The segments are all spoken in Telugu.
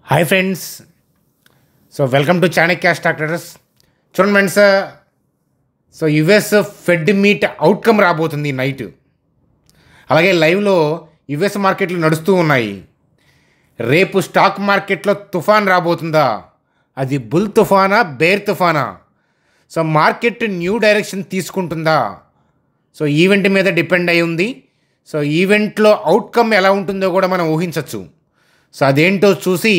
Hi friends. Welcome to Chanakya stock traders. చూడండి friends, US Fed meet outcome రాబోతుంది నైట్. అలాగే లైవ్లో యుఎస్ మార్కెట్లు నడుస్తూ ఉన్నాయి. రేపు స్టాక్ మార్కెట్లో తుఫాన్ రాబోతుందా? అది బుల్ తుఫానా, బేర్ తుఫానా? మార్కెట్ న్యూ డైరెక్షన్ తీసుకుంటుందా? ఈవెంట్ మీద డిపెండ్ అయి ఉంది. ఈవెంట్లో అవుట్కమ్ ఎలా ఉంటుందో కూడా మనం ఊహించవచ్చు. అదేంటో చూసి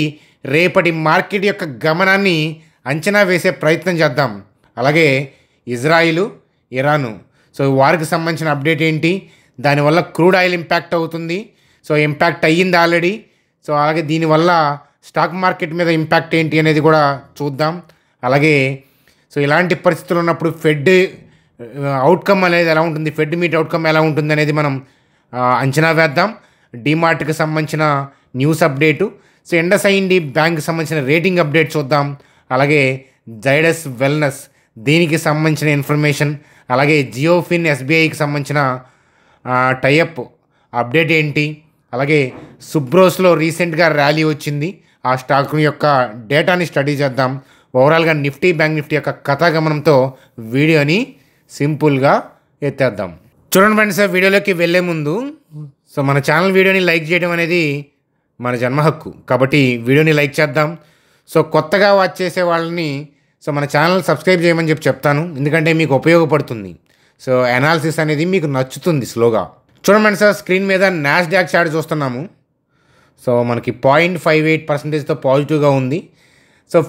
రేపటి మార్కెట్ యొక్క గమనాన్ని అంచనా వేసే ప్రయత్నం చేద్దాం. అలాగే ఇజ్రాయిలు, ఇరాను వారికి సంబంధించిన అప్డేట్ ఏంటి, దానివల్ల క్రూడ్ ఆయిల్ ఇంపాక్ట్ అవుతుంది, ఇంపాక్ట్ అయ్యింది ఆల్రెడీ. అలాగే దీనివల్ల స్టాక్ మార్కెట్ మీద ఇంపాక్ట్ ఏంటి అనేది కూడా చూద్దాం. అలాగే ఇలాంటి పరిస్థితులు ఉన్నప్పుడు ఫెడ్ అవుట్కమ్ అనేది ఎలా ఉంటుంది, ఫెడ్ మీట్ అవుట్కమ్ ఎలా ఉంటుంది అనేది మనం అంచనా వేద్దాం. డిమార్ట్కి సంబంధించిన న్యూస్ అప్డేటు, ఇండస్ఇండ్ బ్యాంక్కి సంబంధించిన రేటింగ్ అప్డేట్ చూద్దాం. అలాగే జైడస్ వెల్నెస్ దీనికి సంబంధించిన ఇన్ఫర్మేషన్, అలాగే జియోఫిన్ ఎస్బీఐకి సంబంధించిన టైఅప్ అప్డేట్ ఏంటి, అలాగే సుబ్రోస్లో రీసెంట్గా ర్యాలీ వచ్చింది, ఆ స్టాక్ యొక్క డేటాని స్టడీ చేద్దాం. ఓవరాల్గా నిఫ్టీ, బ్యాంక్ నిఫ్టీ యొక్క కథాగమనంతో వీడియోని సింపుల్గా ఎత్తేద్దాం. చూడండి ఫ్రెండ్స్, వీడియోలోకి వెళ్ళే ముందు మన ఛానల్ వీడియోని లైక్ చేయడం అనేది మన జన్మ హక్కు, కాబట్టి వీడియోని లైక్ చేద్దాం. కొత్తగా వాచ్ చేసే వాళ్ళని మన ఛానల్ సబ్స్క్రైబ్ చేయమని చెప్తాను, ఎందుకంటే మీకు ఉపయోగపడుతుంది. అనాలిసిస్ అనేది మీకు నచ్చుతుంది స్లోగా. చూడండి ఫ్రెండ్స్, స్క్రీన్ మీద నాస్డాక్ చార్ట్ చూస్తున్నాము. మనకి 0.58%తో పాజిటివ్గా ఉంది.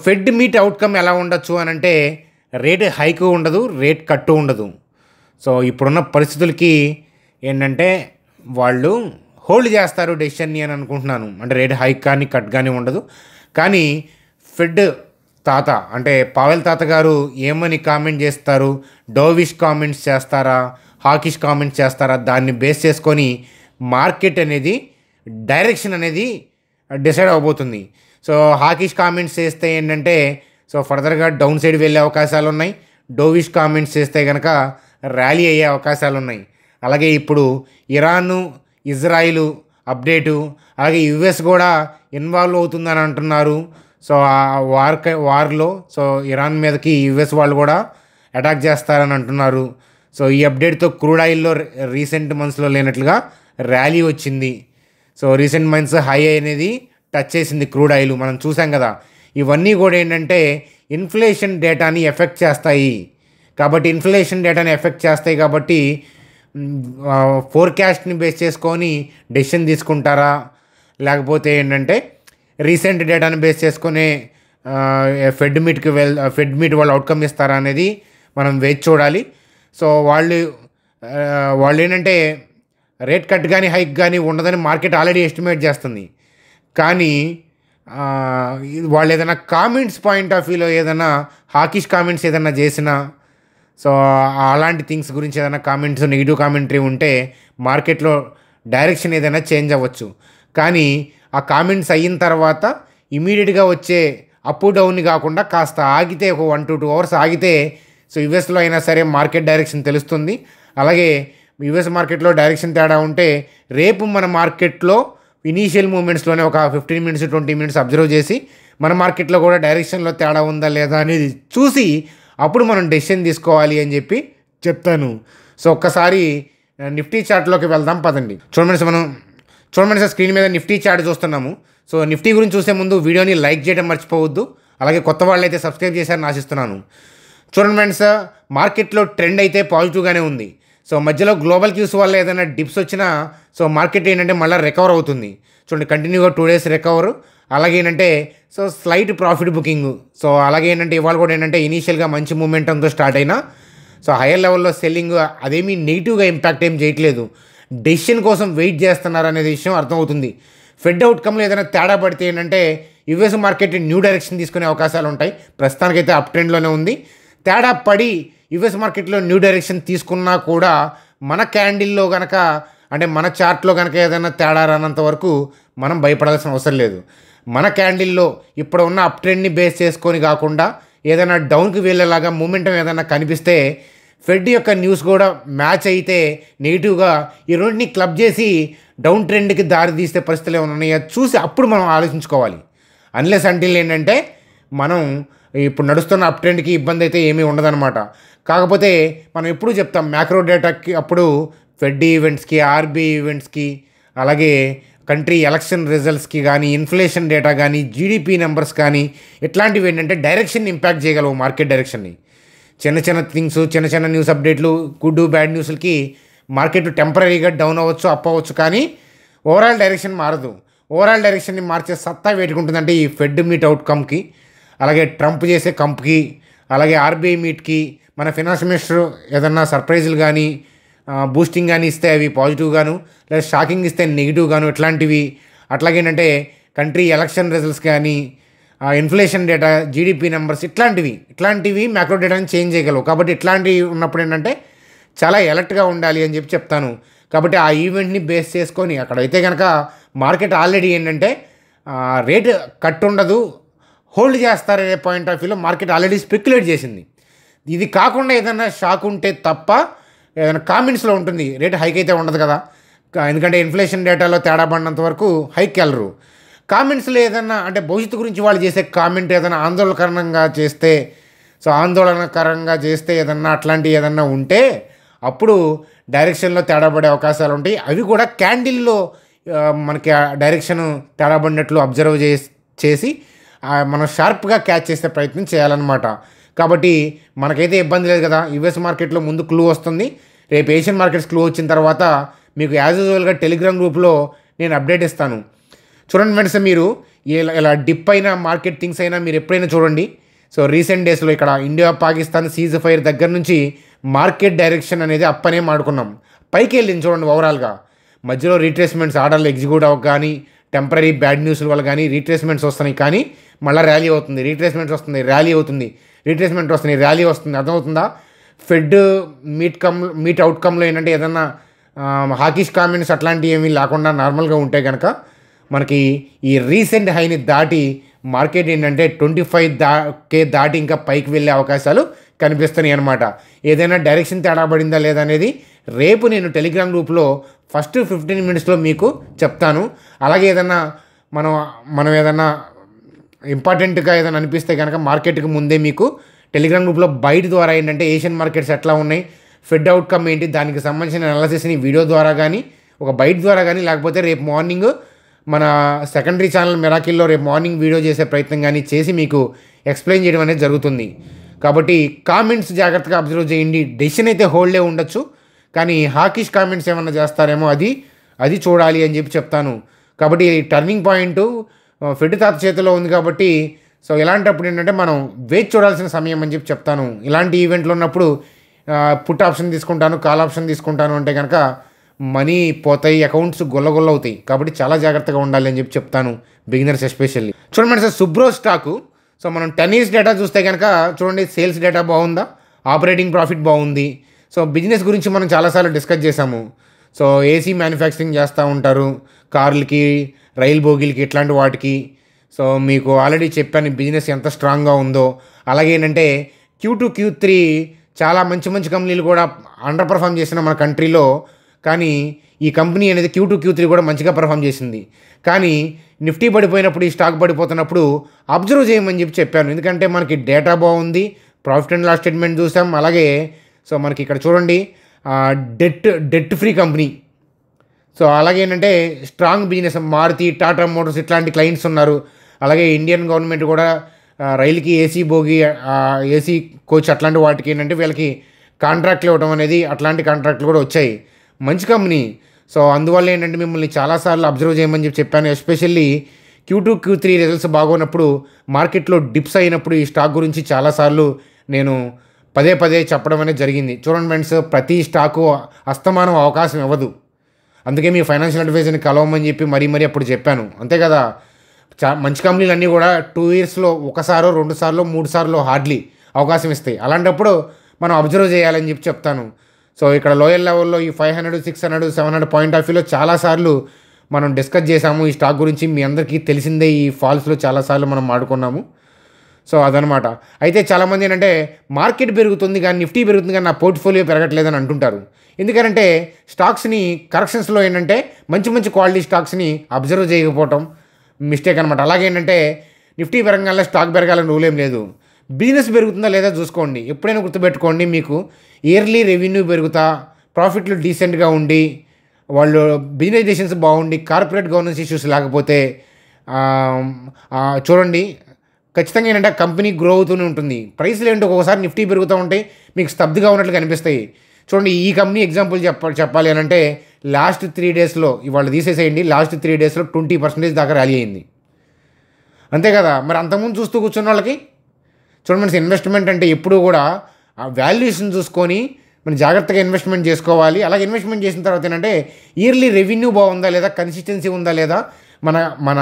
ఫెడ్ మీట్ అవుట్కమ్ ఎలా ఉండొచ్చు అని అంటే, రేట్ హైక్ ఉండదు, రేట్ కట్టు ఉండదు. ఇప్పుడున్న పరిస్థితులకి ఏంటంటే వాళ్ళు హోల్డ్ చేస్తారు డెసిషన్ని అని అనుకుంటున్నాను. అంటే రేట్ హైక్ కానీ కట్ కానీ ఉండదు. కానీ ఫెడ్ తాత అంటే పావెల్ తాత గారు ఏమని కామెంట్ చేస్తారు, డోవిష్ కామెంట్స్ చేస్తారా, హాకిష్ కామెంట్స్ చేస్తారా, దాన్ని బేస్ చేసుకొని మార్కెట్ అనేది డైరెక్షన్ అనేది డిసైడ్ అవబోతుంది. హాకిష్ కామెంట్స్ చేస్తే ఏంటంటే ఫర్దర్గా డౌన్ సైడ్ వెళ్ళే అవకాశాలు ఉన్నాయి. డోవిష్ కామెంట్స్ చేస్తే కనుక ర్యాలీ అయ్యే అవకాశాలు ఉన్నాయి. అలాగే ఇప్పుడు ఇరాను, ఇజ్రాయిల్ అప్డేటు, అలాగే యుఎస్ కూడా ఇన్వాల్వ్ అవుతుందని అంటున్నారు. ఆ వార్లో ఇరాన్ మీదకి యుఎస్ వాళ్ళు కూడా అటాక్ చేస్తారని అంటున్నారు. ఈ అప్డేట్తో క్రూడ్ ఆయిల్లో రీసెంట్ మంత్స్లో లేనట్లుగా ర్యాలీ వచ్చింది. రీసెంట్ మంత్స్ హై అనేది టచ్ చేసింది క్రూడ్ ఆయిల్, మనం చూసాం కదా. ఇవన్నీ కూడా ఏంటంటే ఇన్ఫ్లేషన్ డేటాని ఎఫెక్ట్ చేస్తాయి. కాబట్టి ఫోర్కాస్ట్ని బేస్ చేసుకొని డెసిషన్ తీసుకుంటారా, లేకపోతే ఏంటంటే రీసెంట్ డేటాని బేస్ చేసుకొని ఫెడ్ మీట్ వాళ్ళు అవుట్కమ్ ఇస్తారా అనేది మనం వేచి చూడాలి. వాళ్ళు ఏంటంటే రేట్ కట్ కానీ హైక్ కానీ ఉండదని మార్కెట్ ఆల్రెడీ ఎస్టిమేట్ చేస్తుంది. కానీ వాళ్ళు ఏదైనా కామెంట్స్ పాయింట్ ఆఫ్ వ్యూలో ఏదైనా హాకిష్ కామెంట్స్ ఏదైనా చేసినా, అలాంటి థింగ్స్ గురించి ఏదైనా కామెంట్స్, నెగిటివ్ కామెంటరీ ఉంటే మార్కెట్లో డైరెక్షన్ ఏదైనా చేంజ్ అవ్వచ్చు. కానీ ఆ కామెంట్స్ అయిన తర్వాత ఇమీడియట్గా వచ్చే అప్ డౌన్ కాకుండా కాస్త ఆగితే, ఒక 1 to 2 hours ఆగితే యుఎస్లో అయినా సరే మార్కెట్ డైరెక్షన్ తెలుస్తుంది. అలాగే యుఎస్ మార్కెట్లో డైరెక్షన్ తేడా ఉంటే రేపు మన మార్కెట్లో ఇనీషియల్ మూమెంట్స్లోనే ఒక 15 minutes 20 minutes అబ్జర్వ్ చేసి మన మార్కెట్లో కూడా డైరెక్షన్లో తేడా ఉందా లేదా అనేది చూసి అప్పుడు మనం డెసిషన్ తీసుకోవాలి అని చెప్పి చెప్తాను. ఒక్కసారి నిఫ్టీ చార్ట్లోకి వెళ్దాం పదండి. చూడండి స్క్రీన్ మీద నిఫ్టీ చార్ట్ చూస్తున్నాము. నిఫ్టీ గురించి చూసే ముందు వీడియోని లైక్ చేయడం మర్చిపోవద్దు. అలాగే కొత్త వాళ్ళు అయితే సబ్స్క్రైబ్ చేశారని ఆశిస్తున్నాను. చూడండి ఫ్రెండ్స్, మార్కెట్లో ట్రెండ్ అయితే పాజిటివ్గానే ఉంది. మధ్యలో గ్లోబల్ క్యూస్ వల్ల ఏదైనా డిప్స్ వచ్చినా మార్కెట్ ఏంటంటే మళ్ళీ రికవర్ అవుతుంది. చూడండి, కంటిన్యూగా 2 days రికవర్. అలాగే ఏంటంటే స్లైట్ ప్రాఫిట్ బుకింగ్. అలాగే ఏంటంటే ఇవాళ కూడా ఏంటంటే ఇనీషియల్గా మంచి మూమెంటంతో స్టార్ట్ అయినా హైయర్ లెవెల్లో సెల్లింగ్ అదేమీ నెగిటివ్గా ఇంపాక్ట్ ఏం చేయట్లేదు. డెసిషన్ కోసం వెయిట్ చేస్తున్నారు అనేది విషయం అర్థమవుతుంది. ఫెడ్ అవుట్కమ్లో ఏదైనా తేడా పడితే ఏంటంటే యుఎస్ మార్కెట్ న్యూ డైరెక్షన్ తీసుకునే అవకాశాలు ఉంటాయి. ప్రస్తుతానికైతే అప్ ట్రెండ్లోనే ఉంది. తేడా పడి యుఎస్ మార్కెట్లో న్యూ డైరెక్షన్ తీసుకున్నా కూడా మన క్యాండిల్లో కనుక, అంటే మన చార్ట్లో కనుక ఏదైనా తేడా రానంత వరకు మనం భయపడాల్సిన అవసరం లేదు. మన క్యాండిల్లో ఇప్పుడు ఉన్న అప్ ట్రెండ్ని బేస్ చేసుకొని కాకుండా ఏదైనా డౌన్కి వెళ్ళేలాగా మూమెంటం ఏదైనా కనిపిస్తే ఫెడ్ యొక్క న్యూస్ కూడా మ్యాచ్ అయితే నెగిటివ్గా ఈ రెండింటిని క్లబ్ చేసి డౌన్ ట్రెండ్కి దారి తీసే పరిస్థితులు ఏమైనా ఉన్నాయో చూసి అప్పుడు మనం ఆలోచించుకోవాలి. అన్లెస్ అంటిల్ ఏంటంటే మనం ఇప్పుడు నడుస్తున్న అప్ ట్రెండ్కి ఇబ్బంది అయితే ఏమీ ఉండదన్నమాట. కాకపోతే మనం ఎప్పుడూ చెప్తాం మ్యాక్రో డేటాకి అప్పుడు ఫెడ్ ఈవెంట్స్కి, ఆర్బీఐ ఈవెంట్స్కి, అలాగే కంట్రీ ఎలక్షన్ రిజల్ట్స్కి కానీ, ఇన్ఫ్లేషన్ డేటా కానీ, జీడిపి నెంబర్స్ కానీ ఇట్లాంటివి ఏంటంటే డైరెక్షన్ ఇంపాక్ట్ చేయగలవు మార్కెట్ డైరెక్షన్ని. చిన్న చిన్న థింగ్స్, చిన్న చిన్న న్యూస్ అప్డేట్లు, గుడ్ బ్యాడ్ న్యూస్లకి మార్కెట్ టెంపరీగా డౌన్ అవ్వచ్చు, అప్ అవ్వచ్చు, కానీ ఓవరాల్ డైరెక్షన్ మారదు. ఓవరాల్ డైరెక్షన్ని మార్చే సత్తా వేటుకుంటుందంటే ఈ ఫెడ్ మీట్ అవుట్కమ్కి, అలాగే ట్రంప్ చేసే కంప్కి, అలాగే ఆర్బీఐ మీట్కి, మన ఫినాన్స్ మినిస్టర్ ఏదన్నా సర్ప్రైజులు కానీ బూస్టింగ్ కానీ ఇస్తే అవి పాజిటివ్గాను, లేదా షాకింగ్ ఇస్తే నెగిటివ్గాను ఇట్లాంటివి. అట్లాగేంటంటే కంట్రీ ఎలక్షన్ రిజల్ట్స్ కానీ, ఇన్ఫ్లేషన్ డేటా, జీడిపి నెంబర్స్ ఇట్లాంటివి మ్యాక్రో డేటాని చేంజ్ చేయగలవు. కాబట్టి ఇట్లాంటివి ఉన్నప్పుడు ఏంటంటే చాలా అలర్ట్గా ఉండాలి అని చెప్పి చెప్తాను. కాబట్టి ఆ ఈవెంట్ని బేస్ చేసుకొని అక్కడైతే కనుక మార్కెట్ ఆల్రెడీ ఏంటంటే రేటు కట్ ఉండదు, హోల్డ్ చేస్తారనే పాయింట్ ఆఫ్ వ్యూలో మార్కెట్ ఆల్రెడీ స్పెక్యులేట్ చేసింది. ఇది కాకుండా ఏదైనా షాక్ ఉంటే తప్ప ఏదైనా కామెంట్స్లో ఉంటుంది, రేట్ హైక్ అయితే ఉండదు కదా, ఎందుకంటే ఇన్ఫ్లేషన్ డేటాలో తేడా పడినంత వరకు హైక్ వెళ్ళరు. కామెంట్స్లో ఏదన్నా అంటే భవిష్యత్తు గురించి వాళ్ళు చేసే కామెంట్ ఏదైనా ఆందోళనకరంగా చేస్తే ఏదన్నా అట్లాంటివి ఏదన్నా ఉంటే అప్పుడు డైరెక్షన్లో తేడా పడే అవకాశాలు ఉంటాయి. అవి కూడా క్యాండిల్లో మనకి డైరెక్షన్ తేడా పడినట్లు అబ్జర్వ్ చేసి మనం షార్ప్గా క్యాచ్ చేసే ప్రయత్నం చేయాలన్నమాట. కాబట్టి మనకైతే ఇబ్బంది లేదు కదా. యూఎస్ మార్కెట్లో ముందు క్లూ వస్తుంది, రేపు ఏషియన్ మార్కెట్స్ క్లూ వచ్చిన తర్వాత మీకు యాజ్ యూజువల్గా టెలిగ్రామ్ గ్రూప్లో నేను అప్డేట్ ఇస్తాను. చూడండి ఫ్రెండ్స్, మీరు ఇలా డిప్ అయిన మార్కెట్ థింగ్స్ అయినా మీరు ఎప్పుడైనా చూడండి. సో రీసెంట్ డేస్లో ఇక్కడ ఇండియా పాకిస్తాన్ సీజ్ ఫైర్ దగ్గర నుంచి మార్కెట్ డైరెక్షన్ అనేది అప్ అనే మాడుకున్నాం, పైకి వెళ్ళింది చూడండి. ఓవరాల్గా మధ్యలో రీట్రేస్మెంట్స్ ఆర్డర్లు ఎగ్జిక్యూట్ అవ్వక కానీ, టెంపరీ బ్యాడ్ న్యూస్ల వల్ల కానీ రీట్రేస్మెంట్స్ వస్తున్నాయి, కానీ మళ్ళీ ర్యాలీ అవుతుంది, రీట్రేస్మెంట్స్ వస్తుంది, ర్యాలీ అవుతుంది, రీట్రేస్మెంట్ వస్తుంది, ర్యాలీ వస్తుంది. అర్థమవుతుందా? ఫెడ్ మీట్ అవుట్కమ్లో ఏంటంటే ఏదన్నా హాకిష్ కామెంట్స్ అట్లాంటివి ఏమీ లేకుండా నార్మల్గా ఉంటే కనుక మనకి ఈ రీసెంట్ హైని దాటి మార్కెట్ ఏంటంటే 25K దాటి ఇంకా పైకి వెళ్ళే అవకాశాలు కనిపిస్తున్నాయి అన్నమాట. ఏదైనా డైరెక్షన్ తేడా పడిందా లేదా అనేది రేపు నేను టెలిగ్రామ్ గ్రూప్లో ఫస్ట్ 15 మినిట్స్లో మీకు చెప్తాను. అలాగే ఏదన్నా మనం ఏదన్నా ఇంపార్టెంట్గా ఏదైనా అనిపిస్తే కనుక మార్కెట్కి ముందే మీకు టెలిగ్రామ్ గ్రూప్లో బయట ద్వారా ఏంటంటే ఏషియన్ మార్కెట్స్ ఎట్లా ఉన్నాయి, ఫెడ్ అవుట్కమ్ ఏంటి, దానికి సంబంధించిన అనాలిసిస్ని వీడియో ద్వారా కానీ, ఒక బయట ద్వారా కానీ, లేకపోతే రేపు మార్నింగ్ మన సెకండరీ ఛానల్ మిరాకిల్లో రేపు మార్నింగ్ వీడియో చేసే ప్రయత్నం కానీ చేసి మీకు ఎక్స్ప్లెయిన్ చేయడం అనేది జరుగుతుంది. కాబట్టి కామెంట్స్ జాగ్రత్తగా అబ్జర్వ్ చేయండి. డెసిషన్ అయితే హోల్డే ఉండొచ్చు, కానీ హాకిష్ కామెంట్స్ ఏమన్నా చేస్తారేమో అది చూడాలి అని చెప్పి చెప్తాను. కాబట్టి టర్నింగ్ పాయింట్ ఫెడ్ తాత చేతిలో ఉంది. కాబట్టి సో ఇలాంటప్పుడు ఏంటంటే మనం వేచి చూడాల్సిన సమయం అని చెప్పి చెప్తాను. ఇలాంటి ఈవెంట్లు ఉన్నప్పుడు పుట్ ఆప్షన్ తీసుకుంటాను, కాల్ ఆప్షన్ తీసుకుంటాను అంటే కనుక మనీ పోతాయి, అకౌంట్స్ గొల్లగొల్ల అవుతాయి. కాబట్టి చాలా జాగ్రత్తగా ఉండాలి అని చెప్పి చెప్తాను, బిగినర్స్ ఎస్పెషల్లీ. చూడండి సార్, సుబ్రో స్టాకు. సో మనం 10 years డేటా చూస్తే కనుక చూడండి, సేల్స్ డేటా బాగుందా, ఆపరేటింగ్ ప్రాఫిట్ బాగుంది. సో బిజినెస్ గురించి మనం చాలాసార్లు డిస్కస్ చేసాము. సో ఏసీ మ్యానుఫ్యాక్చరింగ్ చేస్తూ ఉంటారు, కార్లకి, రైల్ బోగీలకి, ఇట్లాంటి వాటికి. సో మీకు ఆల్రెడీ చెప్పాను బిజినెస్ ఎంత స్ట్రాంగ్గా ఉందో. అలాగే ఏంటంటే Q2, Q3 చాలా మంచి కంపెనీలు కూడా అండర్ పర్ఫామ్ చేసిన మన కంట్రీలో, కానీ ఈ కంపెనీ అనేది Q2, Q3 కూడా మంచిగా పర్ఫామ్ చేసింది. కానీ నిఫ్టీ పడిపోయినప్పుడు, ఈ స్టాక్ పడిపోతున్నప్పుడు అబ్జర్వ్ చేయమని చెప్పాను. ఎందుకంటే మనకి డేటా బాగుంది, ప్రాఫిట్ అండ్ లాస్ స్టేట్మెంట్ చూసాం. అలాగే సో మనకి ఇక్కడ చూడండి డెట్ ఫ్రీ కంపెనీ. సో అలాగే ఏంటంటే strong business, Maruti, Tata motors ఇట్లాంటి క్లయింట్స్ ఉన్నారు. అలాగే ఇండియన్ గవర్నమెంట్ కూడా రైలుకి ఏసీ బోగి, ఏసీ కోచ్ అట్లాంటి వాటికి ఏంటంటే వీళ్ళకి కాంట్రాక్ట్లు ఇవ్వడం అనేది, అట్లాంటి కాంట్రాక్ట్లు కూడా వచ్చాయి. మంచి కంపెనీ. సో అందువల్ల ఏంటంటే మిమ్మల్ని చాలాసార్లు అబ్జర్వ్ చేయమని చెప్పాను. ఎస్పెషల్లీ Q2, Q3 రిజల్ట్స్ బాగోనప్పుడు, మార్కెట్లో డిప్స్ అయినప్పుడు ఈ స్టాక్ గురించి చాలాసార్లు నేను పదే చెప్పడం అనేది జరిగింది. చూడండి ఫ్రెండ్స్, ప్రతి స్టాకు అస్తమానం అవకాశం ఇవ్వదు. అందుకే మీ ఫైనాన్షియల్ అడ్వైజర్ని కలవమని చెప్పి మరీ అప్పుడు చెప్పాను. అంతే కదా, మంచి కంపెనీలు అన్నీ కూడా 2 yearsలో 1 సారో 2 సార్లు 3 సార్లు హార్డ్లీ అవకాశం ఇస్తాయి. అలాంటప్పుడు మనం అబ్జర్వ్ చేయాలని చెప్పి చెప్తాను. సో ఇక్కడ లోయర్ లెవెల్లో ఈ 500, 600, 700 పాయింట్ ఆఫ్ వ్యూలో చాలాసార్లు మనం డిస్కస్ చేసాము ఈ స్టాక్ గురించి. మీ అందరికీ తెలిసిందే, ఈ ఫాల్స్లో చాలాసార్లు మనం మాడుకున్నాము. సో అదనమాట. అయితే చాలామంది ఏంటంటే మార్కెట్ పెరుగుతుంది కానీ, నిఫ్టీ పెరుగుతుంది కానీ నా పోర్ట్ఫోలియో పెరగట్లేదని అంటుంటారు. ఎందుకంటే స్టాక్స్ని కరెక్షన్స్లో ఏంటంటే మంచి క్వాలిటీ స్టాక్స్ని అబ్జర్వ్ చేయకపోవటం మిస్టేక్ అనమాట. అలాగే ఏంటంటే నిఫ్టీ పెరగాల స్టాక్ పెరగాలని రూల్ ఏం లేదు. బిజినెస్ పెరుగుతుందా లేదా చూసుకోండి. ఎప్పుడైనా గుర్తుపెట్టుకోండి, మీకు ఇయర్లీ రెవెన్యూ పెరుగుతా, ప్రాఫిట్లు డీసెంట్గా ఉండి, వాళ్ళు బిజినెస్ డెసిషన్స్ బాగుండి, కార్పొరేట్ గవర్నెన్స్ ఇష్యూస్ లేకపోతే చూడండి ఖచ్చితంగా ఏంటంటే కంపెనీ గ్రో అవుతూనే ఉంటుంది. ప్రైస్లు ఏంటో ఒక్కోసారి నిఫ్టీ పెరుగుతూ ఉంటాయి, మీకు స్తబ్దుగా ఉన్నట్లు కనిపిస్తాయి. చూడండి ఈ కంపెనీ ఎగ్జాంపుల్ చెప్పాలి అని అంటే లాస్ట్ 3 డేస్లో, ఇవాళ తీసేసేయండి, లాస్ట్ 3 డేస్లో 20% దాకా ర్యాలీ అయింది. అంతే కదా, మరి అంతకుముందు చూస్తూ కూర్చున్న వాళ్ళకి చూడండి. మన ఇన్వెస్ట్మెంట్ అంటే ఎప్పుడూ కూడా ఆ వాల్యుయేషన్ చూసుకొని మనం జాగ్రత్తగా ఇన్వెస్ట్మెంట్ చేసుకోవాలి. అలాగే ఇన్వెస్ట్మెంట్ చేసిన తర్వాత ఏంటంటే ఇయర్లీ రెవెన్యూ బాగుందా లేదా, కన్సిస్టెన్సీ ఉందా లేదా, మన మన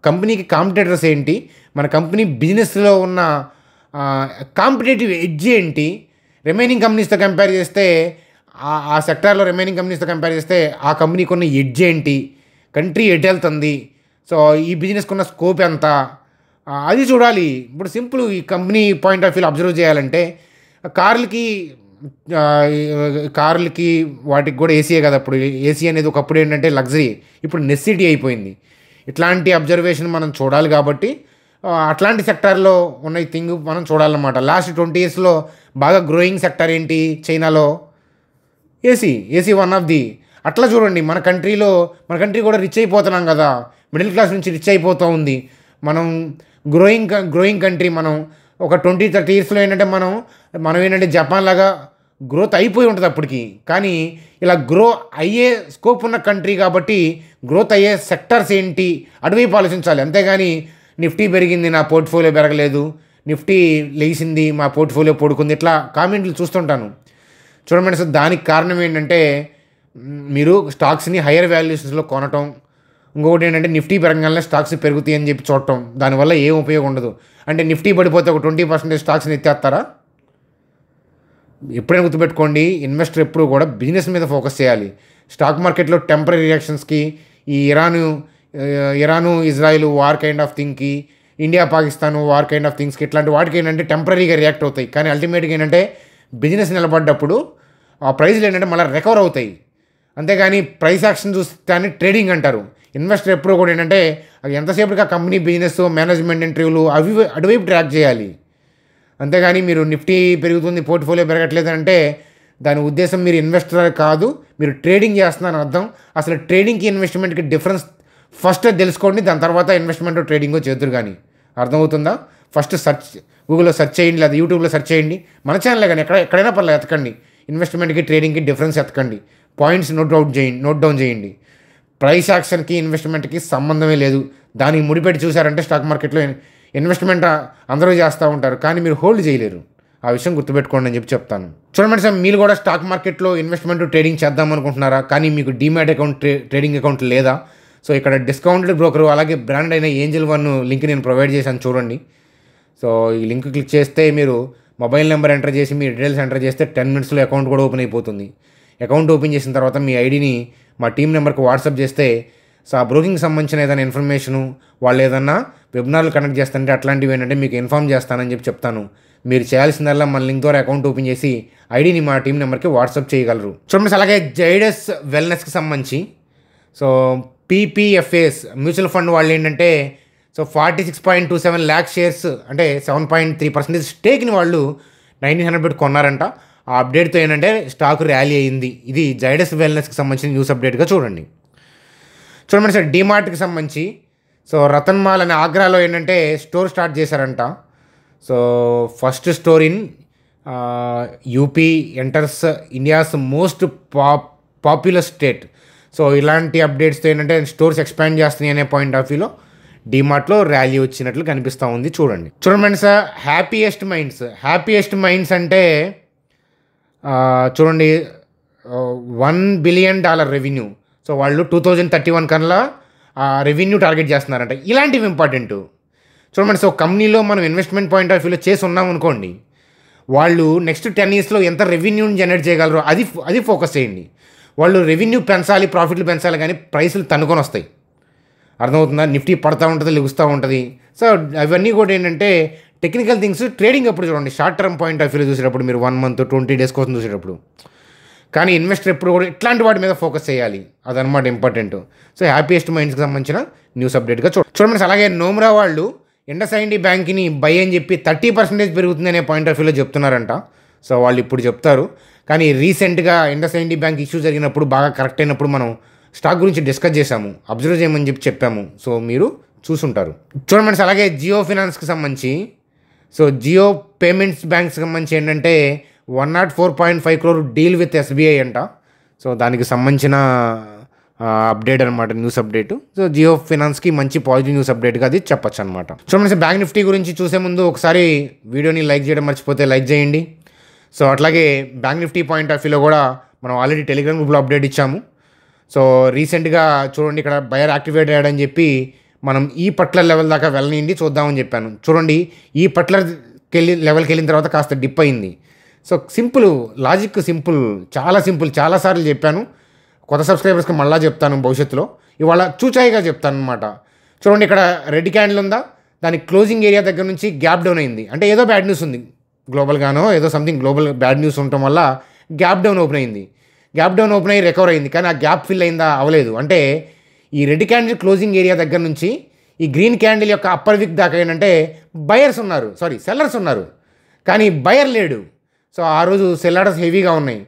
కంపెనీకి కాంపిటేటర్స్ ఏంటి, మన కంపెనీ బిజినెస్లో ఉన్న కాంపిటేటివ్ ఎడ్జ్ ఏంటి, రిమైనింగ్ కంపెనీస్తో కంపేర్ చేస్తే ఆ సెక్టార్లో రిమైనింగ్ కంపెనీస్తో కంపేర్ చేస్తే ఆ కంపెనీకి ఉన్న ఎడ్జ్ ఏంటి, కంట్రీ ఎటు వెళ్తుంది, సో ఈ బిజినెస్కి ఉన్న స్కోప్ ఎంత, అది చూడాలి. ఇప్పుడు సింపుల్ ఈ కంపెనీ పాయింట్ ఆఫ్ వ్యూలో అబ్జర్వ్ చేయాలంటే కార్లకి వాటికి కూడా ఏసీయే కదా. అప్పుడు ఏసీ అనేది ఒకప్పుడు ఏంటంటే లగ్జరీ, ఇప్పుడు నెసెసిటీ అయిపోయింది. ఇట్లాంటి అబ్జర్వేషన్ మనం చూడాలి కాబట్టి అట్లాంటి సెక్టార్లో ఉన్న ఈ థింగ్ మనం చూడాలన్నమాట. లాస్ట్ 20 ఇయర్స్లో బాగా గ్రోయింగ్ సెక్టార్ ఏంటి చైనాలో, ఏసీ వన్ ఆఫ్ ది. అట్లా చూడండి మన కంట్రీ కూడా రిచ్ అయిపోతున్నాం కదా, మిడిల్ క్లాస్ నుంచి రిచ్ అయిపోతూ ఉంది. మనం గ్రోయింగ్ కంట్రీ. మనం ఒక 20-30 ఇయర్స్లో ఏంటంటే మనం ఏంటంటే జపాన్ లాగా గ్రోత్ అయిపోయి ఉంటుంది అప్పటికి. కానీ ఇలా గ్రో అయ్యే స్కోప్ ఉన్న కంట్రీ కాబట్టి గ్రోత్ అయ్యే సెక్టర్స్ ఏంటి అటువైపు ఆలోచించాలి. అంతేగాని నిఫ్టీ పెరిగింది నా పోర్ట్ఫోలియో పెరగలేదు, నిఫ్టీ లేచింది మా పోర్ట్ఫోలియో పడుకుంది, ఇట్లా కామెంట్లు చూస్తుంటాను. చూడండి సార్, దానికి కారణం ఏంటంటే మీరు స్టాక్స్ని హయ్యర్ వాల్యుయేషన్స్లో కొనటం, ఇంకొకటి ఏంటంటే నిఫ్టీ పెరగగానే స్టాక్స్ పెరుగుతాయి అని చెప్పి చూడటం, దానివల్ల ఏం ఉపయోగం ఉండదు. అంటే నిఫ్టీ పడిపోతే ఒక 20% స్టాక్స్ని ఎత్తేస్తారా? ఎప్పుడైనా గుర్తుపెట్టుకోండి, ఇన్వెస్టర్ ఎప్పుడు కూడా బిజినెస్ మీద ఫోకస్ చేయాలి. స్టాక్ మార్కెట్లో టెంపరీ రియాక్షన్స్కి, ఈ Iran Israel war kind of థింగ్కి, India Pakistan war kind of థింగ్స్కి, ఇట్లాంటి వాటికి ఏంటంటే టెంపరీగా రియాక్ట్ అవుతాయి. కానీ అల్టిమేట్గా ఏంటంటే బిజినెస్ నిలబడ్డప్పుడు ఆ ప్రైస్లు ఏంటంటే మళ్ళీ రికవర్ అవుతాయి. అంతేగాని ప్రైస్ యాక్షన్ చూస్తే ట్రేడింగ్ అంటారు. ఇన్వెస్టర్ ఎప్పుడు కూడా ఏంటంటే ఎంతసేపటికి ఆ కంపెనీ బిజినెస్ మేనేజ్మెంట్ ఇంటర్వ్యూలు అటువైపు ట్రాక్ చేయాలి. అంతేగాని మీరు నిఫ్టీ పెరుగుతుంది పోర్ట్ఫోలియో పెరగట్లేదు అంటే దాని ఉద్దేశం మీరు ఇన్వెస్టర్ కాదు, మీరు ట్రేడింగ్ చేస్తున్నారని అర్థం. అసలు ట్రేడింగ్కి ఇన్వెస్ట్మెంట్కి డిఫరెన్స్ ఫస్ట్ తెలుసుకోండి, దాని తర్వాత ఇన్వెస్ట్మెంట్ ట్రేడింగో చేద్దరు. కానీ అర్థమవుతుందా? ఫస్ట్ గూగుల్లో సెర్చ్ చేయండి, లేదా యూట్యూబ్లో సెర్చ్ చేయండి, మన ఛానల్ కానీ ఎక్కడైనా పర్లేదు ఎతకండి, ఇన్వెస్ట్మెంట్కి ట్రేడింగ్కి డిఫరెన్స్ ఎతకండి, పాయింట్స్ నోట్ డౌన్ చేయండి. ప్రైస్ యాక్షన్కి ఇన్వెస్ట్మెంట్కి సంబంధమే లేదు. దానికి ముడిపెట్టి చూసారంటే స్టాక్ మార్కెట్లో ఇన్వెస్ట్మెంట్ అందరూ చేస్తూ ఉంటారు, కానీ మీరు హోల్డ్ చేయలేరు. ఆ విషయం గుర్తుపెట్టుకోండి అని చెప్తాను. చూడండి సార్, మీరు కూడా స్టాక్ మార్కెట్లో ఇన్వెస్ట్మెంట్ ట్రేడింగ్ చేద్దాం అనుకుంటున్నారా, కానీ మీకు డీమ్యాట్ అకౌంట్ ట్రేడింగ్ అకౌంట్ లేదా? సో ఇక్కడ డిస్కౌంటెడ్ బ్రోకరు అలాగే బ్రాండ్ అయిన ఏంజల్ వన్ లింక్ నేను ప్రొవైడ్ చేశాను చూడండి. సో ఈ లింక్ క్లిక్ చేస్తే మీరు మొబైల్ నెంబర్ ఎంటర్ చేసి మీ డీటెయిల్స్ ఎంటర్ చేస్తే 10 మినిట్స్లో అకౌంట్ కూడా ఓపెన్ అయిపోతుంది. అకౌంట్ ఓపెన్ చేసిన తర్వాత మీ ఐడిని మా టీం నెంబర్కి వాట్సాప్ చేస్తే సో ఆ బ్రోకింగ్కి సంబంధించిన ఏదైనా ఇన్ఫర్మేషను, వాళ్ళు ఏదన్నా వెబినార్లు కండక్ట్ చేస్తుంటే అట్లాంటివి ఏంటంటే మీకు ఇన్ఫామ్ చేస్తానని చెప్తాను. మీరు చేయాల్సిందల్లా మన లింక్ ద్వారా అకౌంట్ ఓపెన్ చేసి ఐడిని మా టీం నెంబర్కి వాట్సాప్ చేయగలరు. చూడండి, అలాగే జైడస్ వెల్నెస్కి సంబంధించి సో పీపీఎఫ్ఏస్ మ్యూచువల్ ఫండ్ వాళ్ళు ఏంటంటే సో 46.27 lakh షేర్స్ అంటే 7.3% స్టేక్ని వాళ్ళు 1900 పెట్టి కొన్నారంట. ఆ అప్డేట్తో ఏంటంటే స్టాక్ ర్యాలీ అయింది. ఇది జైడస్ వెల్నెస్కి సంబంధించిన న్యూస్ అప్డేట్గా చూడండి సార్. డీమార్ట్కి సంబంధించి సో రతన్ మాల్ అనే ఆగ్రాలో ఏంటంటే స్టోర్ స్టార్ట్ చేశారంట. So first store in UP enters India's most popular state. So ఇలాంటి అప్డేట్స్తో ఏంటంటే స్టోర్స్ ఎక్స్పాండ్ చేస్తున్నాయి అనే పాయింట్ ఆఫ్ వ్యూలో డీమార్ట్లో ర్యాలీ వచ్చినట్లు కనిపిస్తూ ఉంది. చూడండి సార్, హ్యాపీయెస్ట్ మైండ్స్ అంటే చూడండి $1 billion రెవెన్యూ. సో వాళ్ళు 2031 కల్లా రెవెన్యూ టార్గెట్ చేస్తున్నారంట. ఇలాంటివి ఇంపార్టెంట్. చూడండి, సో కంపెనీలో మనం ఇన్వెస్ట్మెంట్ పాయింట్ ఆఫ్ వ్యూలో చేసి ఉన్నాం అనుకోండి, వాళ్ళు నెక్స్ట్ 10 yearsలో ఎంత రెవెన్యూని జనరేట్ చేయగలరో అది ఫోకస్ చేయండి. వాళ్ళు రెవెన్యూ పెంచాలి, ప్రాఫిట్లు పెంచాలి, కానీ ప్రైసులు తన్నుకొని వస్తాయి. అర్థమవుతుందా? నిఫ్టీ పడుతూ ఉంటుంది, లెగుస్తూ ఉంటుంది. సో అవన్నీ కూడా ఏంటంటే టెక్నికల్ థింగ్స్. ట్రేడింగ్ అప్పుడు చూడండి, షార్ట్ టర్మ్ పాయింట్ ఆఫ్ వ్యూలో చూసేటప్పుడు మీరు 1 month 20 days కోసం చూసేటప్పుడు. కానీ ఇన్వెస్టర్ ఎప్పుడు కూడా ఇట్లాంటి వాటి మీద ఫోకస్ చేయాలి, అదనమాట ఇంపార్టెంట్. సో హ్యాపీయెస్ట్ మైండ్స్కి సంబంధించిన న్యూస్ అప్డేట్గా చూడండి. అలాగే నోమ్రా వాళ్ళు ఇండస్ఇండ్ బ్యాంక్ని బై అని చెప్పి 30% పెరుగుతుంది అనే పాయింట్ ఆఫ్ వ్యూలో చెప్తున్నారంట. సో వాళ్ళు ఇప్పుడు చెప్తారు. కానీ రీసెంట్గా ఇండస్ఇండ్ బ్యాంక్ ఇష్యూ జరిగినప్పుడు బాగా కరెక్ట్ అయినప్పుడు మనం స్టాక్ గురించి డిస్కస్ చేశాము, అబ్జర్వ్ చేయమని చెప్పాము. సో మీరు చూసుంటారు. చూడండి అలాగే జియో ఫినాన్స్కి సంబంధించి, సో జియో పేమెంట్స్ బ్యాంక్స్కి సంబంధించి ఏంటంటే 104.5 crore డీల్ విత్ SBI అంట. సో దానికి సంబంధించిన అప్డేట్ అనమాట, న్యూస్ అప్డేట్. సో జియో ఫినాన్స్కి మంచి పాజిటివ్ న్యూస్ అప్డేట్గా అది చెప్పచ్చు అనమాట. చూడండి బ్యాంక్ నిఫ్టీ గురించి చూసే ముందు ఒకసారి వీడియోని లైక్ చేయడం మర్చిపోతే లైక్ చేయండి. సో అట్లాగే బ్యాంక్ నిఫ్టీ పాయింట్ ఆఫ్ వ్యూలో కూడా మనం ఆల్రెడీ టెలిగ్రామ్ గ్రూప్లో అప్డేట్ ఇచ్చాము. సో రీసెంట్గా చూడండి ఇక్కడ బయర్ యాక్టివేట్ అయ్యాడని చెప్పి మనం ఈ పర్టికులర్ లెవెల్ దాకా వెళ్ళనిండి చూద్దామని చెప్పాను. చూడండి ఈ పర్టికులర్ లెవెల్కి వెళ్ళిన తర్వాత కాస్త డిప్ అయింది. సో సింపుల్ లాజిక్, సింపుల్, చాలా సింపుల్. చాలాసార్లు చెప్పాను, కొత్త సబ్స్క్రైబర్స్కి మళ్ళీ చెప్తాను భవిష్యత్తులో. ఇవాళ చూచాయిగా చెప్తాను అనమాట. చూడండి ఇక్కడ రెడ్ క్యాండిల్ ఉందా, దాని క్లోజింగ్ ఏరియా దగ్గర నుంచి గ్యాప్ డౌన్ అయింది. అంటే ఏదో బ్యాడ్ న్యూస్ ఉంది గ్లోబల్గానో, ఏదో సంథింగ్ గ్లోబల్ బ్యాడ్ న్యూస్ ఉండటం వల్ల గ్యాప్ డౌన్ ఓపెన్ అయింది. గ్యాప్ డౌన్ ఓపెన్ అయ్యి రికవర్ అయింది. కానీ ఆ గ్యాప్ ఫిల్ అయిందా, అవ్వలేదు. అంటే ఈ రెడ్ క్యాండిల్ క్లోజింగ్ ఏరియా దగ్గర నుంచి ఈ గ్రీన్ క్యాండిల్ యొక్క అప్పర్ విక్ దాకా ఏంటంటే సెల్లర్స్ ఉన్నారు, కానీ బయర్ లేడు. సో ఆ రోజు సెల్ ఆర్డర్స్ హెవీగా ఉన్నాయి.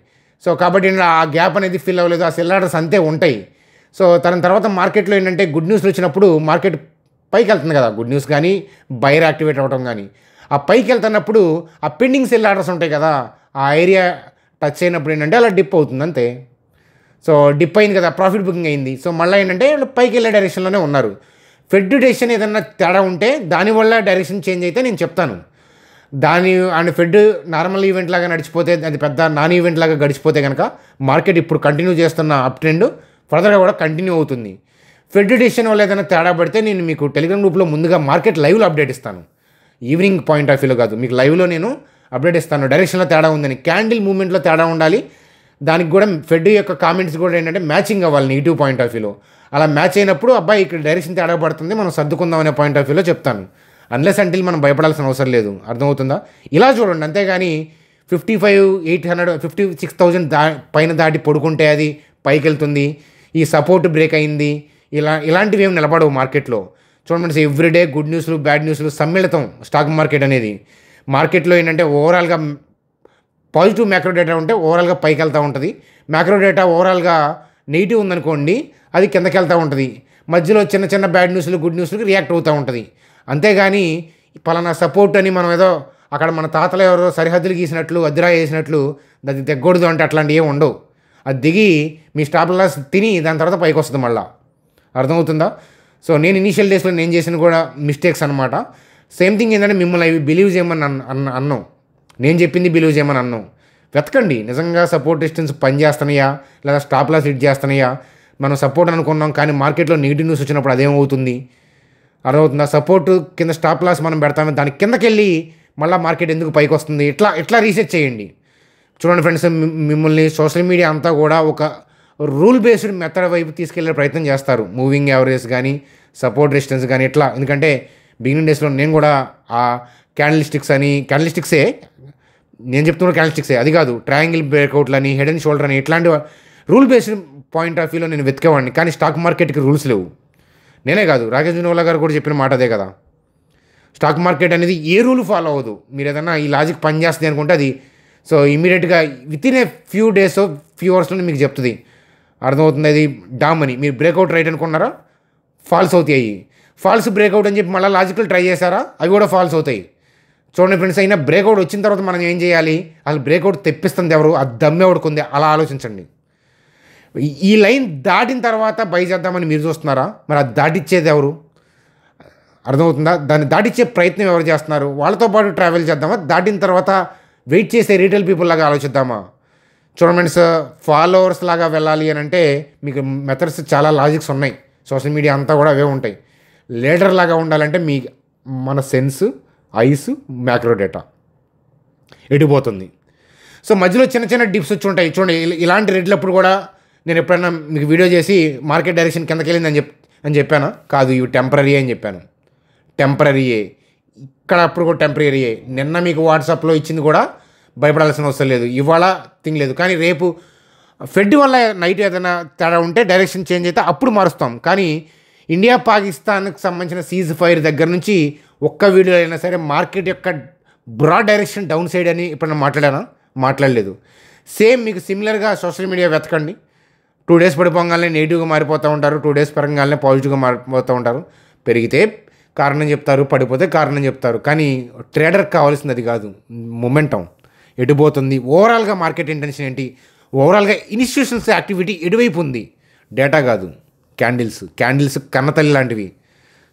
సో కాబట్టి ఆ గ్యాప్ అనేది ఫిల్ అవ్వలేదు, ఆ సెల్ ఆర్డర్స్ అంతే ఉంటాయి. సో తర్వాత మార్కెట్లో ఏంటంటే గుడ్ న్యూస్లు వచ్చినప్పుడు మార్కెట్ పైకి వెళ్తుంది కదా, గుడ్ న్యూస్ కానీ బయర్ యాక్టివేట్ అవ్వడం కానీ. ఆ పైకి వెళ్తున్నప్పుడు ఆ పెండింగ్ సెల్ ఆర్డర్స్ ఉంటాయి కదా, ఆ ఏరియా టచ్ అయినప్పుడు ఏంటంటే అలా డిప్ అవుతుంది అంతే. సో డిప్ అయింది కదా, ప్రాఫిట్ బుకింగ్ అయింది. సో మళ్ళీ ఏంటంటే పైకి వెళ్ళే డైరెక్షన్లోనే ఉన్నారు. ఫెడ్ డెసిషన్ ఏదన్నా తేడా ఉంటే దానివల్ల డైరెక్షన్ చేంజ్ అయితే నేను చెప్తాను. అండ్ ఫెడ్ నార్మల్ ఈవెంట్ లాగా నడిచిపోతే, అది పెద్ద నాన్ ఈవెంట్ లాగా గడిచిపోతే కనుక మార్కెట్ ఇప్పుడు కంటిన్యూ చేస్తున్న అప్ ట్రెండ్ ఫర్దర్గా కూడా కంటిన్యూ అవుతుంది. ఫెడ్ డెసిషన్ వల్ల ఏదైనా తేడా పడితే నేను మీకు టెలిగ్రామ్ గ్రూప్లో ముందుగా మార్కెట్ లైవ్లో అప్డేట్ ఇస్తాను. ఈవినింగ్ పాయింట్ ఆఫ్ వ్యూలో కాదు, మీకు లైవ్లో నేను అప్డేట్ ఇస్తాను. డైరెక్షన్లో తేడా ఉందని, క్యాండిల్ మూవ్మెంట్లో తేడా ఉండాలి. దానికి కూడా ఫెడ్ యొక్క కామెంట్స్ కూడా ఏంటంటే మ్యాచింగ్ అవ్వాలి నెగిటివ్ పాయింట్ ఆఫ్ వ్యూలో. అలా మ్యాచ్ అయినప్పుడు అబ్బాయి ఇక్కడ డైరెక్షన్ తేడా పడుతుంది, మనం సర్దుకుందాం అనే పాయింట్ ఆఫ్ వ్యూలో చెప్తాను. అన్లెస్ అంటిల్ మనం భయపడాల్సిన అవసరం లేదు. అర్థమవుతుందా? ఇలా చూడండి, అంతేగాని 56,000 పైన దాటి పడుకుంటే అది పైకి వెళ్తుంది, ఈ సపోర్ట్ బ్రేక్ అయింది, ఇలాంటివి ఏమి నిలబడవు మార్కెట్లో. చూడండి ఎవ్రీడే గుడ్ న్యూస్లు బ్యాడ్ న్యూస్లు సమ్మిళితం స్టాక్ మార్కెట్ అనేది. మార్కెట్లో ఏంటంటే ఓవరాల్గా పాజిటివ్ మ్యాక్రో డేటా ఉంటే ఓవరాల్గా పైకి వెళ్తూ ఉంటుంది. మ్యాక్రో డేటా ఓవరాల్గా నెగిటివ్ ఉందనుకోండి, అది కిందకి వెళ్తూ ఉంటుంది. మధ్యలో చిన్న చిన్న బ్యాడ్ న్యూస్లు గుడ్ న్యూస్లకి రియాక్ట్ అవుతూ ఉంటుంది. అంతేగాని పలానా సపోర్ట్ అని మనం ఏదో అక్కడ మన తాతలు ఎవరో సరిహద్దులు గీసినట్లు అద్దిరా వేసినట్లు అది తెగ్గకూడదు అంటే అట్లాంటివి ఏమి ఉండవు. అది దిగి మీ స్టాప్ లాస్ తిని దాని తర్వాత పైకి వస్తుంది మళ్ళీ. అర్థమవుతుందా? సో నేను ఇనీషియల్ డేస్లో నేను చేసిన కూడా మిస్టేక్స్ అనమాట. సేమ్ థింగ్ ఏంటంటే మిమ్మల్ని అవి బిలీవ్ చేయమని అన్నాం, నేను చెప్పింది బిలీవ్ చేయమని అన్నాం. వెతకండి నిజంగా సపోర్ట్ డిస్టెన్స్ పని చేస్తున్నాయా లేదా స్టాప్ లాస్ హిట్ చేస్తున్నాయా. మనం సపోర్ట్ అనుకున్నాం కానీ మార్కెట్లో నెగిటివ్ న్యూస్ వచ్చినప్పుడు అదేమవుతుంది, అర్థమవుతుందా? సపోర్ట్ కింద స్టాప్ లాస్ మనం పెడతాము, దాని కిందకి వెళ్ళి మళ్ళీ మార్కెట్ ఎందుకు పైకి వస్తుంది, ఇట్లా రీసెర్చ్ చేయండి. చూడండి ఫ్రెండ్స్, మిమ్మల్ని సోషల్ మీడియా అంతా కూడా ఒక రూల్ బేస్డ్ మెథడ్ వైపు తీసుకెళ్లే ప్రయత్నం చేస్తారు. మూవింగ్ యావరేజ్ కానీ సపోర్ట్ రెసిస్టెన్స్ కానీ ఇట్లా. ఎందుకంటే బిగినింగ్ డేస్లో నేను కూడా ఆ క్యాండిల్స్టిక్సే నేను చెప్తున్న క్యాండిల్స్టిక్సే, అది కాదు ట్రయాంగిల్ బ్రేక్అవుట్లు అని హెడ్ అండ్ షోల్డర్ అని ఇట్లాంటి రూల్ బేస్డ్ పాయింట్ ఆఫ్ వ్యూలో నేను వెతికేవాడిని. కానీ స్టాక్ మార్కెట్కి రూల్స్ లేవు. నేనే కాదు, రాకేష్ జునోలా గారు కూడా చెప్పిన మాట అదే కదా. స్టాక్ మార్కెట్ అనేది ఏ రూల్ ఫాలో అవ్వదు. మీరు ఏదన్నా ఈ లాజిక్ పని చేస్తుంది అనుకుంటే అది సో ఇమీడియట్గా with in a few days few అవర్స్లో మీకు చెప్తుంది. అర్థమవుతుంది? అది డామ్ అని మీరు బ్రేక్అవుట్ రైట్ అనుకున్నారా, ఫాల్స్ అవుతాయి. ఫాల్స్ బ్రేక్అవుట్ అని చెప్పి మళ్ళీ లాజికల్ ట్రై చేశారా, అవి కూడా ఫాల్స్ అవుతాయి. చూడండి ఫ్రెండ్స్, అయినా బ్రేక్అవుట్ వచ్చిన తర్వాత మనం ఏం చేయాలి, అసలు బ్రేక్అవుట్ తెప్పిస్తుంది ఎవరు, ఆ దమ్మె ఎవడుకుంది, అలా ఆలోచించండి. ఈ లైన్ దాటిన తర్వాత బై చేద్దామని మీరు చూస్తున్నారా, మరి అది దాటిచ్చేది ఎవరు? అర్థమవుతుందా? దాన్ని దాటిచ్చే ప్రయత్నం ఎవరు చేస్తున్నారు? వాళ్ళతో పాటు ట్రావెల్ చేద్దామా, దాటిన తర్వాత వెయిట్ చేసే రీటైల్ పీపుల్ లాగా ఆలోచిద్దామా? చూడండి ఫ్రెండ్స్, ఫాలోవర్స్ లాగా వెళ్ళాలి అని అంటే మీకు మెథడ్స్ చాలా లాజిక్స్ ఉన్నాయి. సోషల్ మీడియా అంతా కూడా అవే ఉంటాయి. లీడర్ లాగా ఉండాలంటే మన సెన్స్, ఐస్, మ్యాక్రో డేటా ఎడిపోతుంది. సో మధ్యలో చిన్న చిన్న డిప్స్ వచ్చి ఉంటాయి. చూడండి, ఇలాంటి రెడ్లప్పుడు కూడా నేను ఎప్పుడైనా మీకు వీడియో చేసి మార్కెట్ డైరెక్షన్ కిందకి వెళ్ళింది అని చెప్పాను కాదు, ఇవి టెంపరీ అని చెప్పాను. టెంపరీయే ఇక్కడ, అప్పుడు కూడా టెంపరీయే. నిన్న మీకు వాట్సాప్లో ఇచ్చింది కూడా భయపడాల్సిన అవసరం లేదు, ఇవాళ తినలేదు. కానీ రేపు ఫెడ్ వల్ల నైట్ ఏదైనా తేడా ఉంటే డైరెక్షన్ చేంజ్ అయితే అప్పుడు మారుస్తాం. కానీ ఇండియా పాకిస్తాన్కి సంబంధించిన సీజ్ ఫైర్ దగ్గర నుంచి ఒక్క వీడియో అయినా సరే మార్కెట్ యొక్క బ్రాడ్ డైరెక్షన్ డౌన్ సైడ్ అని ఇప్పుడు నేను మాట్లాడలేదు. సేమ్ మీకు సిమిలర్గా సోషల్ మీడియా వెతకండి. 2 డేస్ పడిపోగానే నెగిటివ్గా మారిపోతూ ఉంటారు, 2 డేస్ పెరగగానే పాజిటివ్గా మారిపోతూ ఉంటారు. పెరిగితే కారణం చెప్తారు, పడిపోతే కారణం చెప్తారు. కానీ ట్రేడర్కి కావాల్సింది అది కాదు, మొమెంటం ఎటుపోతుంది, ఓవరాల్గా మార్కెట్ ఇంటెన్షన్ ఏంటి, ఓవరాల్గా ఇన్స్టిట్యూషన్స్ యాక్టివిటీ ఎటువైపు ఉంది, డేటా కాదు. క్యాండిల్స్ కన్నతల్లి లాంటివి.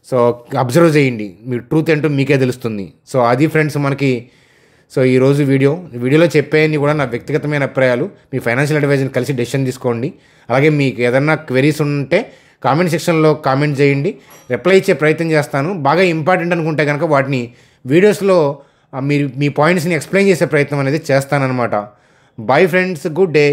సో అబ్జర్వ్ చేయండి, మీ ట్రూత్ ఏంటో మీకే తెలుస్తుంది. సో అది ఫ్రెండ్స్ మనకి. సో ఈరోజు వీడియోలో చెప్పేవన్నీ కూడా నా వ్యక్తిగతమైన అభిప్రాయాలు. మీ ఫైనాన్షియల్ అడ్వైజర్ని కలిసి డెసిషన్ తీసుకోండి. అలాగే మీకు ఏదన్నా క్వెరీస్ ఉంటే కామెంట్ సెక్షన్లో కామెంట్ చేయండి, రిప్లై ఇచ్చే ప్రయత్నం చేస్తాను. బాగా ఇంపార్టెంట్ అనుకుంటే కనుక వాటిని వీడియోస్లో మీరు మీ పాయింట్స్ని ఎక్స్ప్లెయిన్ చేసే ప్రయత్నం అనేది చేస్తానన్నమాట. Bye friends, good day.